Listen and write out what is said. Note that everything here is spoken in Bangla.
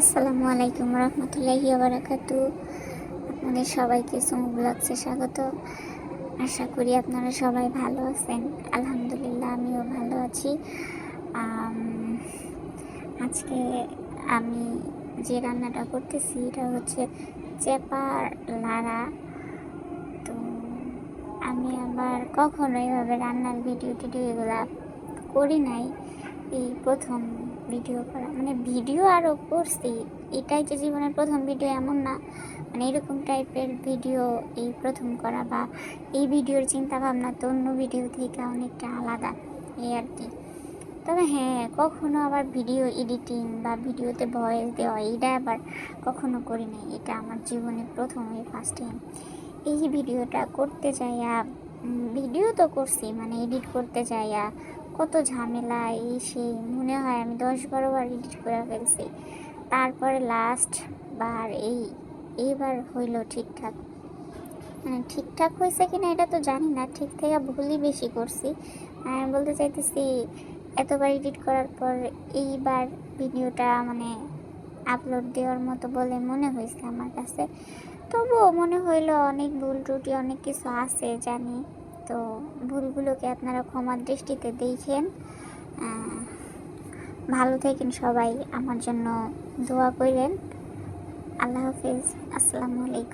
আসসালামু আলাইকুম রহমতুল্লাহি ওয়া বারাকাতু। আপনাদের সবাইকে সুমু ব্লগসে স্বাগত। আশা করি আপনারা সবাই ভালো আছেন। আলহামদুলিল্লাহ আমিও ভালো আছি। আজকে আমি যে রান্নাটা করতেছি এটা হচ্ছে চেপার লাড়া। তো আমি আবার কখনো এইভাবে রান্নার ভিডিও এগুলা করি নাই, এই প্রথম ভিডিও করা। মানে ভিডিও আরও করছি, এটাই যে জীবনের প্রথম ভিডিও এমন না, মানে এরকম টাইপের ভিডিও এই প্রথম করা, বা এই ভিডিওর চিন্তা ভাবনা তো অন্য ভিডিও থেকে অনেকটা আলাদা, এই আর কি। তবে হ্যাঁ, কখনো আবার ভিডিও এডিটিং বা ভিডিওতে ভয়েস দেওয়া এইটা আবার কখনো করি নাই। এটা আমার জীবনে প্রথম, এই ফার্স্ট টাইম এই ভিডিওটা করতে যাইয়া। ভিডিও তো করছি, মানে এডিট করতে যাইয়া কত ঝামেলা, এই সেই মনে হয় আমি 10-12 বার এডিট করে ফেলছি। তারপরে লাস্ট বার এইবার হইলো ঠিকঠাক। মানে ঠিকঠাক হয়েছে কিনা এটা তো জানি না, ঠিক থেকে ভুলই বেশি করছি। আমি বলতে চাইতেছি, এতবার এডিট করার পর এইবার ভিডিওটা মানে আপলোড দেওয়ার মতো বলে মনে হয়েছে আমার কাছে। তবুও মনে হইলো অনেক ভুল ত্রুটি অনেক কিছু আছে জানি। তো ভুলগুলোকে আপনারা ক্ষমার দৃষ্টিতে দেখেন। ভালো থাকেন সবাই, আমার জন্য দোয়া করেন। আল্লাহ হাফেজ, আসসালামু আলাইকুম।